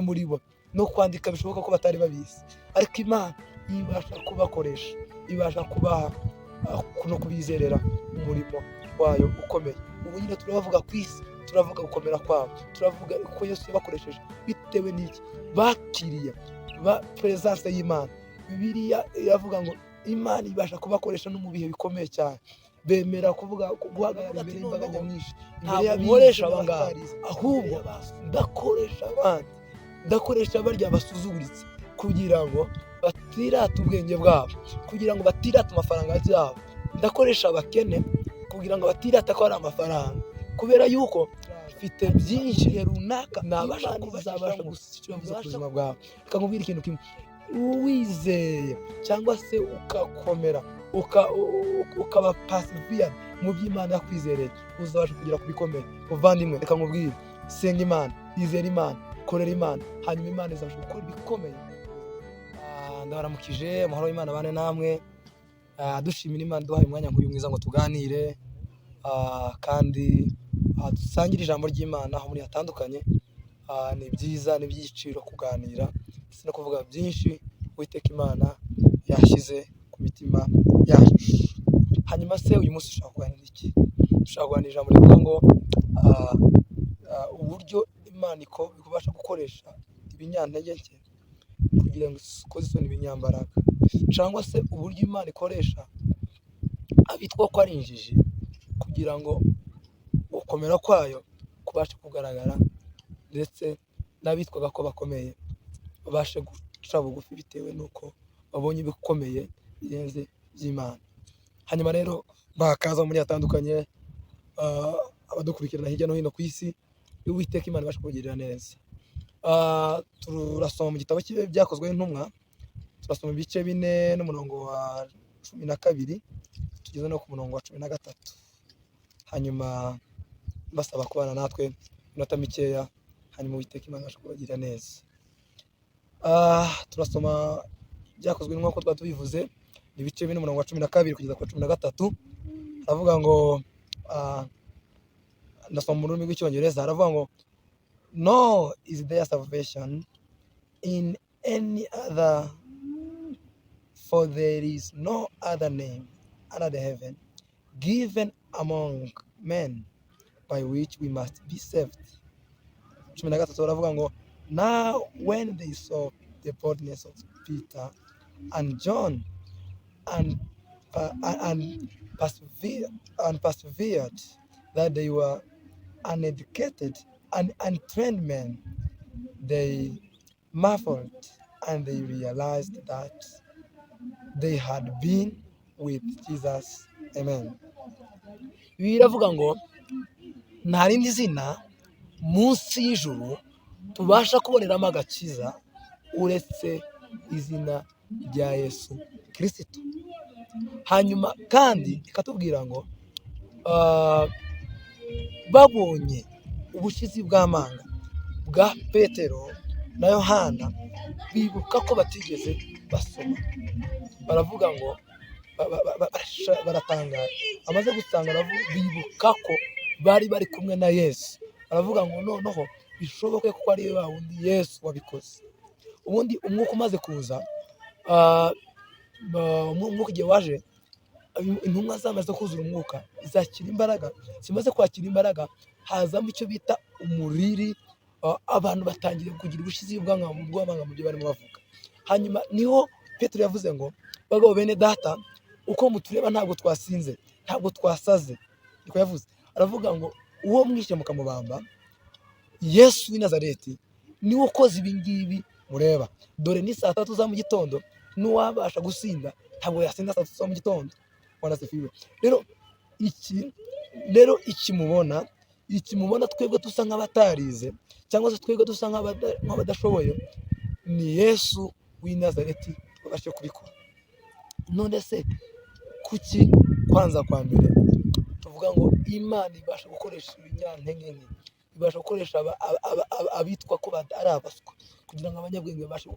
muri bo no kwandika bishoboka ko batari babizi, ariko Imana ibasha kubakoresha, ibasha kubaha no kubizerera umurimo wayo ukomeye. Ubu nyine turavuga ku isi, turavuga gukomera kwabo, turavuga uko Yesu yabakoresheje bitewe n'iki bakiriye presence y'Imana. Bibiliya iravuga ngo Imana ibasha kubakoresha no mu bihe bikomeye cyane, bemera kuvuga guhagarara imbere y'imbaga nyamwinshi, imbere y'abigisha abangaba, ahubwo ndakoresha abandi, ndakoresha barya basuzuguritse kugira ngo batirata ubwenge bwabo, kugira ngo batirata amafaranga yabo, ndakoresha abakene kugira ngo batirata ko ari amafaranga, kubera yuko mfite byinshi runaka nabasha kuzabasha gushyira mu buzima bwawe. Reka nkubwire ikintu kimwe, uwizeye cyangwa se ukakomera ukaba persevere mu by'Imana yakwizereye, uzabasha kugera ku bikomeye. Muvandimwe, reka nkubwire, senga Imana, yizera Imana, korera Imana, hanyuma Imana izabasha gukora ibikomeye. Ndabaramukije, amahoro y'Imana abane namwe. Dushimira Imana duhaye umwanya nk'uyu mwiza ngo tuganire kandi dusangire ijambo ry'Imana aho muri hatandukanye. Ni byiza, ni iby'igiciro kuganira ndetse no kuvuga byinshi Uwiteka Imana yashyize ku mitima yacu. Hanyuma se uyu munsi ushaka kuganira iki? Ushaka kuganira ijambo rivuga ngo uburyo Imana ikubasha gukoresha ibinyantege nke kugira ngo ikoze isoni ibinyambaraga, cyangwa se uburyo Imana ikoresha abitwa ko ari injiji kugira ngo gukomera kwayo kubashe kugaragara, ndetse n'abitwaga ko bakomeye babashe guca bugufi bitewe n'uko babonye ibikomeye birenze by'Imana. Hanyuma rero bakaza muri hatandukanye, abadukurikirana hirya no hino ku isi, Uwiteka Imana ibasha kubagirira neza. Turasoma mu gitabo cy'ibyakozwe n'intumwa, turasoma ibice 4 n'umurongo wa 12 tugeze no ku murongo wa 13. Hanyuma basaba kubana natwe iminota mikeya, hanyuma Uwiteka Imana ibasha kubagirira neza. Turasoma byakozwe n'intumwa, ko twatubivuze, ibice 4 n'umurongo wa 12 kugeza ku 13. Aravuga ngo ndasoma mu rurimi rw'icyongereza, aravuga ngo no is there salvation in any other, for there is no other name under the heaven given among men by which we must be saved. 13 aravuga ngo now when they saw the boldness of Peter and John and persevered that they were uneducated and untrained men, they marveled and they realized that they had been with Jesus. Amen. Biravuga ngo nta rindi zina munsi y'ijuru tubasha kuboneramo agakiza uretse izina rya Yesu Kristo. Hanyuma kandi ikatubwira ngo babonye ubushizi bw'amanga bwa Petero na Yohana, bibuka ko batigeze basoma. Baravuga ngo baratangara, amaze gutangara bibuka ko bari kumwe na Yesu. Baravuga ngo noneho bishoboke ko ari wa wundi Yesu wabikoze. Ubundi umwuka umaze kuza, umwuka igihe waje, intumwa zamaze kuzura umwuka zakira imbaraga. Zimaze kwakira imbaraga, hazamo icyo bita umuriri, abantu batangiye kugira ubushizi bw'amanga mu byo barimo bavuga. Hanyuma niho Petero yavuze ngo bagabo bene data, uko mutureba ntabwo twasinze, ntabwo twasaze. Niko yavuze. Aravuga ngo uwo mwishe mukamubamba, Yesu w'i Nazareti, niwe ukoze ibi ngibi mureba. Dore ni 3 za mu gitondo, n'uwabasha gusinda ntabwo yasinda 3 za mu gitondo. Wanasifiwe. Rero ikimubona twebwe dusa nk'abatarize, cyangwa se twebwe dusa nk'abadashoboye, ni Yesu w'i Nazareti wabashe kubikora. None se kuki kwanza kwa mbere tuvuga ngo Imana ibasha gukoresha ibinyantege nke, ibasha gukoresha abitwa ko ari abaswa kugira ngo abanyabwenge babashe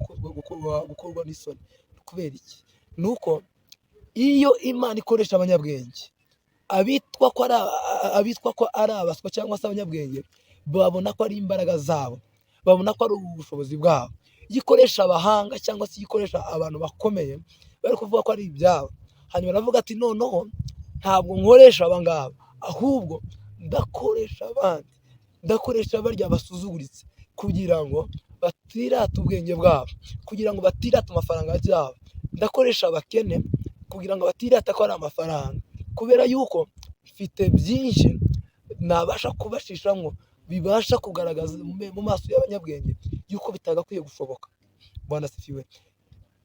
gukorwa n'isoni? Kubera iki? Nuko iyo Imana ikoresha abanyabwenge, abitwa ko ari abaswa cyangwa se abanyabwenge babona ko ari imbaraga zabo, babona ko ari ubushobozi bwabo. Iyo ikoresha abahanga cyangwa se iyo ikoresha abantu bakomeye bari kuvuga ko ari ibyabo, hanyuma baravuga ati noneho ntabwo nkoresha aba ngaba, ahubwo ndakoresha abandi, ndakoresha barya basuzuguritse kugira ngo batirate ubwenge bwabo, kugira ngo batirate amafaranga yabo, ndakoresha abakene kugira ngo batirate ko ari amafaranga, kubera yuko mfite byinshi nabasha kubashishamo bibasha kugaragaza mu maso y'abanyabwenge yuko bitagakwiye gushoboka. Bwana asifiwe.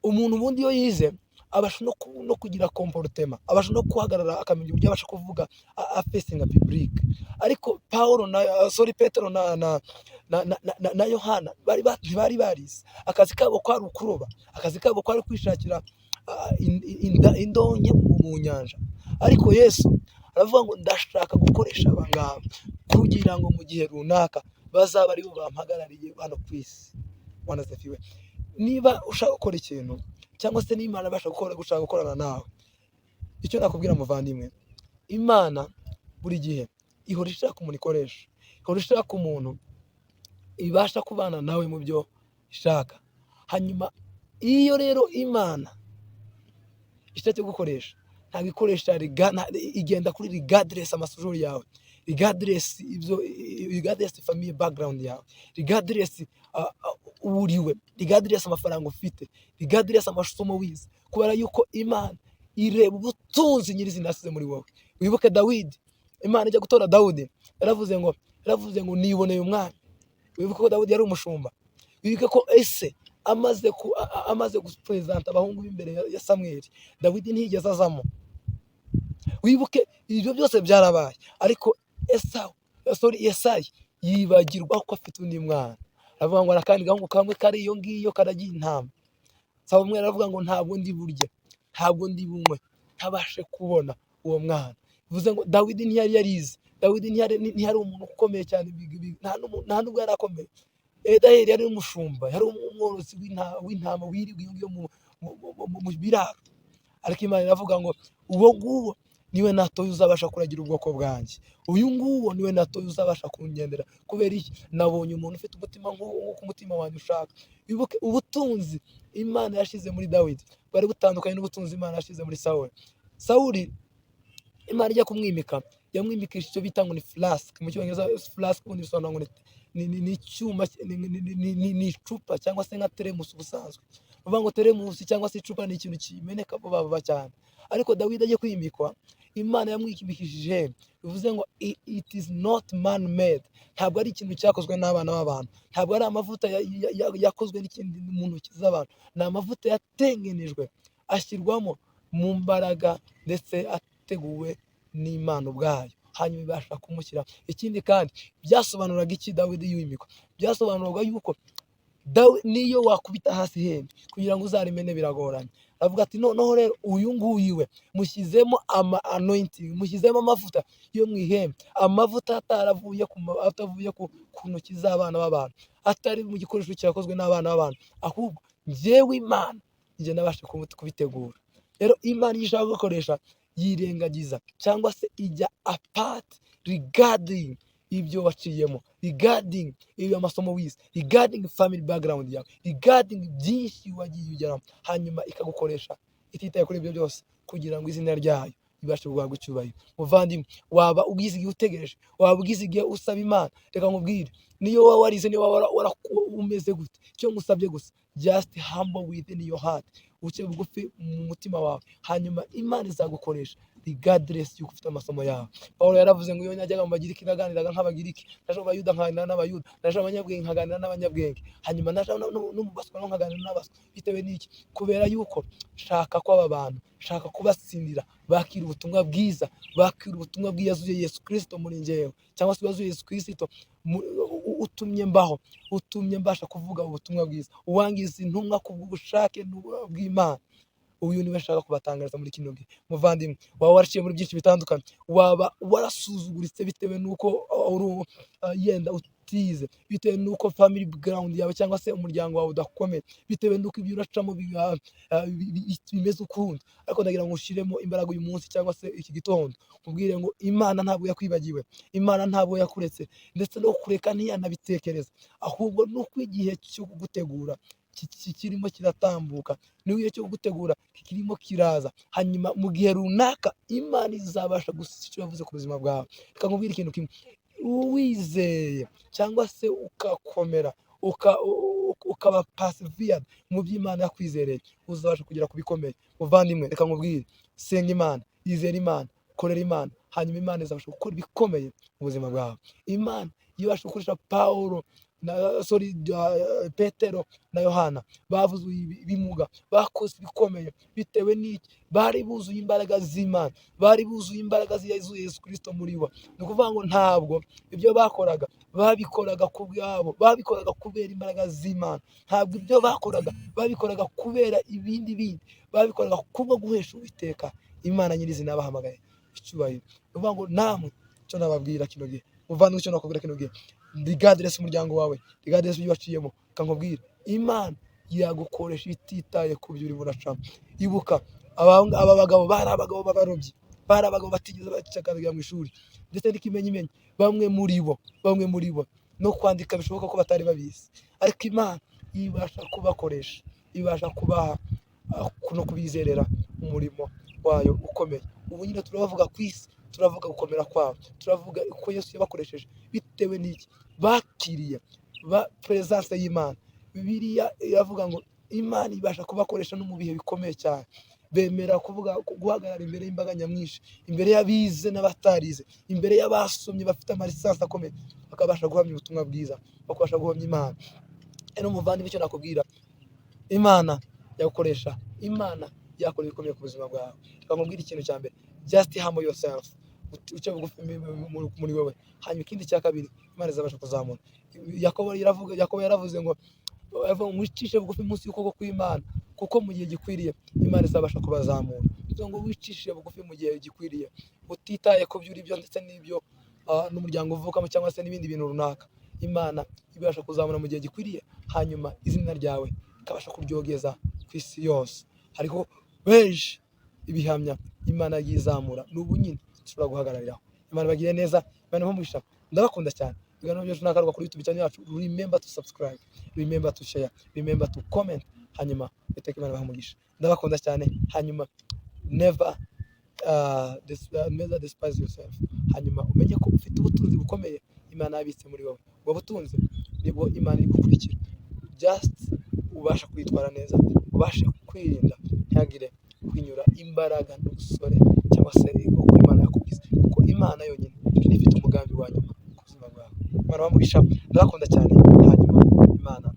Umuntu ubundi iyo yize abasha no kugira comportement, abasha no guhagarara akamenya uburyo abasha kuvuga afesinga public. Ariko Petero na Yohana bari barize, akazi kabo kwari ukuroba, akazi kabo kwari kwishakira indonke mu nyanja. Ariko Yesu aravuga ngo ndashaka gukoresha aba ngaba kugira ngo mu gihe runaka bazaba ari bo bampagarariye hano ku isi. Bwana asifiwe. Niba ushaka gukora ikintu cyangwa se n'Imana ibasha gushaka gukorana nawe, icyo nakubwira muvandimwe, Imana buri gihe ihora ishaka umuntu ikoresha, ihora ishaka umuntu ibasha kubana nawe mu byo ishaka. Hanyuma iyo rero Imana ishatse gukoresha, ntabwo ikoresha igenda kuri regardless amasura yawe, regardless family background yawe, regardless uriwe, regardless amafaranga ufite, regardless amasomo wize, kubera yuko Imana ireba ubutunzi nyirizina yasize muri wowe. Wibuke Dawidi, Imana ijya gutora Dawudi yaravuze ngo niboneye umwami. Wibuke ko Dawidi yari umushumba. Wibuke ko ese amaze gupresenta abahungu b'imbere ya Samweli, Dawidi ntiyigeze azamo. Wibuke ibyo byose byarabaye, ariko Yesayi yibagirwa ko afite undi mwana. Aravuga ngo nakandi gahungu kamwe kari iyo ngiyo karagiye intama. Samweli aravuga ngo ntabwo ndi burya, ntabwo ndi bunywe, ntabashe kubona uwo mwana. Bivuze ngo Dawidi ntiyari yarize, Dawidi ntiyari umuntu ukomeye cyane, nta nubwo yari akomeye. Daheri yari umushumba, yari umworozi w'intama wirirwa iyo ngiyo mu biraro. Ariko Imana iravuga ngo uwo nguwo niwe natoye uzabasha kuragira ubwoko bwanjye, uyu nguwo niwe natoye uzabasha kungendera. Kubera iki? Nabonye umuntu ufite umutima nk'uko umutima wanjye ushaka. Wibuke ubutunzi Imana yashize muri Dawidi bari butandukanye n'ubutunzi Imana yashize muri Sawuli. Imana ijya kumwimika, yamwimikisha icyo bita ngo ni flask. Mu Cyongereza flask ubundi bisobanura ngo ni icyuma, ni icupa cyangwa se nka teremusi ubusanzwe. Uvuga ngo teremusi cyangwa se icupa ni ikintu kimeneka vuba cyane. Ariko Dawidi agiye kwimikwa, Imana yamwimikishije, bivuze ngo it is not man made. Ntabwo ari ikintu cyakozwe n'abana b'abantu, ntabwo ari amavuta yakozwe n'ikindi mu ntoki z'abantu. Ni amavuta yatengenejwe ashyirwamo mu mbaraga ndetse ateguwe n'Imana ubwayo, hanyuma ibasha kumushyira. Ikindi kandi byasobanuraga iki Dawidi yimikwa? Byasobanuraga yuko niyo wakubita hasi hembe kugira ngo uzarimene biragoranye. Avuga ati noneho rero uyu nguyu we mushyizemo anointing, mushyizemo amavuta yo mu ihembe, amavuta atavuye ku ntoki z'abana b'abantu, atari mu gikoresho cyakozwe n'abana b'abantu, ahubwo njyewe Imana njye nabasha kubitegura. Rero Imana iyo ishaka gukoresha yirengagiza cyangwa se ijya apart regarding ibyo waciyemo, regarding ibyo amasomo wize, regarding family background yawe, regarding byinshi wagiye ugeramo, hanyuma ikagukoresha ititaye kuri ibyo byose kugira ngo izina ryayo ibashe guhabwa icyubahiro. Muvandimwe, waba ugize igihe utegereje, waba ugize igihe usaba Imana, reka nkubwire, niyo waba warize, niyo waba umeze gute, icyo ngusabye gusa just humble within your heart, uce bugufi mu mutima wawe, hanyuma Imana izagukoresha regardless y'uko ufite amasomo yawe. Pawulo yaravuze ngo iyo najyaga mu Bagiriki naganiraga nk'Abagiriki, naje mu Bayuda nkaganira n'Abayuda, naje mu banyabwenge nkaganira n'abanyabwenge, hanyuma naje no mu baswa nkaganira n'abaswa. Bitewe n'iki? Kubera yuko shaka ko aba bantu, shaka kubatsindira bakira ubutumwa bwiza, bakira ubutumwa bw'iyazuye Yesu Kristo muri njyewe, cyangwa se yazuye Yesu Kristo utumye mbaho, utumye mbasha kuvuga ubutumwa bwiza, uwangiza intumwa kubw'ubushake bw'Imana. Uyu niwe nshaka kubatangariza muri kino gihe. Muvandimwe, waba waraciye muri byinshi bitandukanye, waba warasuzuguritse bitewe n'uko yenda utize, bitewe n'uko family background yawe cyangwa se umuryango wawe udakomeye, bitewe n'uko ibyo uracamo bimeze ukundi, ariko ndagira ngo ushiremo imbaraga uyu munsi cyangwa se iki gitondo, ubwire ngo Imana ntabwo yakwibagiwe, Imana ntabwo yakuretse, ndetse no kureka ntiyanabitekereza, ahubwo nuko igihe cyo kugutegura kirimo kiratambuka, n'igihe cyo gutegura kirimo kiraza, hanyuma mu gihe runaka Imana izabasha gusiga icyo yavuze ku buzima bwawe. Reka nkubwire ikintu kimwe, uwizeye cyangwa se ugakomera ukaba persevered mu byo Imana yakwizereye, uzabasha kugera ku bikomeye. Muvandimwe, reka nkubwire, senga Imana, yizera Imana, korera Imana, hanyuma Imana izabasha gukora ibikomeye mu buzima bwawe. Imana ibasha gukoresha Petero na Yohana, bavuze ibimuga, bakoze ibikomeye, bitewe n'iki? Bari buzuye imbaraga z'Imana, bari buzuye imbaraga za Yesu Kristo muri bo. Ni ukuvuga ngo ntabwo ibyo bakoraga babikoraga ku bwabo, babikoraga kubera imbaraga z'Imana. Ntabwo ibyo bakoraga babikoraga kubera ibindi, babikoraga kubwo guhesha Uwiteka Imana nyirizina yabahamagaye icyubahiro. Ni ukuvuga ngo namwe icyo nababwira kino gihe, muvandimwe, icyo nakubwira kino gihe, regardless umuryango wawe, regardless ibyo waciyemo, kankubwira, Imana yagukoresha ititaye ku byo urimo uracamo. Ibuka aba bagabo bari abagabo b'abarobyi, bari abagabo batigeze bacakazwa mu ishuri, ndetse n'ikimenyimenyi bamwe muri bo no kwandika bishoboka ko batari babizi, ariko Imana ibasha kubakoresha, ibasha kubaha no kubizerera umurimo wayo ukomeye. Ubu nyine turabavuga ku isi, turavuga gukomera kwabo, turavuga uko Yesu yabakoresheje, bitewe n'iki? Bakiriye presence y'Imana. Bibiliya iravuga ngo Imana ibasha kubakoresha no mu bihe bikomeye cyane, bemera guhagarara imbere y'imbaga nyamwinshi, imbere y'abize n'abatarize, imbere y'abasomye bafite amalisansi akomeye, bakabasha guhamya ubutumwa bwiza, bakabasha guhamya Imana. Rero muvandimwe, icyo nakubwira, Imana yagukoresha, Imana yakora ibikomeye ku buzima bwawe. Reka nkubwire ikintu cya mbere, just humble yourself, uce bugufi muri wowe. Hanyuma ikindi cya kabiri, Imana izabasha kuzamura. Yakobo yaravuze ngo wicishe bugufi munsi y'ukuboko kw'Imana, kuko mu gihe gikwiriye Imana izabasha kubazamura. Bivuze ngo wicishe bugufi mu gihe gikwiriye, utitaye ku byo uri byo ndetse n'ibyo n'umuryango uvukamo cyangwa se n'ibindi bintu runaka. Imana ibasha kuzamura mu gihe gikwiriye, hanyuma izina ryawe ikabasha kuryogeza ku isi yose. Hariho benshi ibihamya Imana yizamura, n'ubu nyine dushobora guhagarariraho. Imana bagire neza, Imana imugisha. Ndabakunda cyane. Ibiganiro byacu nakaruka kuri YouTube channel yacu. Remember to subscribe, remember to share, remember to comment. Hanyuma Uwiteka Imana ibahe. Ndabakunda cyane. Hanyuma never despise yourself. Hanyuma umenye ko ufite ubutunzi bukomeye Imana yabitse muri wowe. Ubwo butunzi nibwo Imana igukurikira. Just ubasha kwitwara neza, ubasha kwirinda, ntihagire kwinyura imbaraga n'ubusore cyangwa se uko Imana yakubwiza, kuko Imana yonyine ifite umugambi wa nyuma ku buzima bwawe. Imana ibahe. Ndabakunda cyane. Hanyuma Imana